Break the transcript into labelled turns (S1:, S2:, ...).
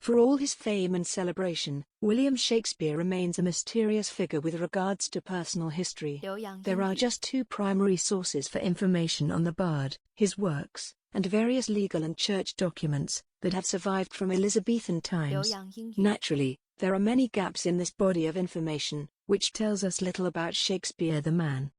S1: For all his fame and celebration, William Shakespeare remains a mysterious figure with regards to personal history. There are just two primary sources for information on the bard: his works, and various legal and church documents that have survived from Elizabethan times. Naturally, there are many gaps in this body of information, which tells us little about Shakespeare the man.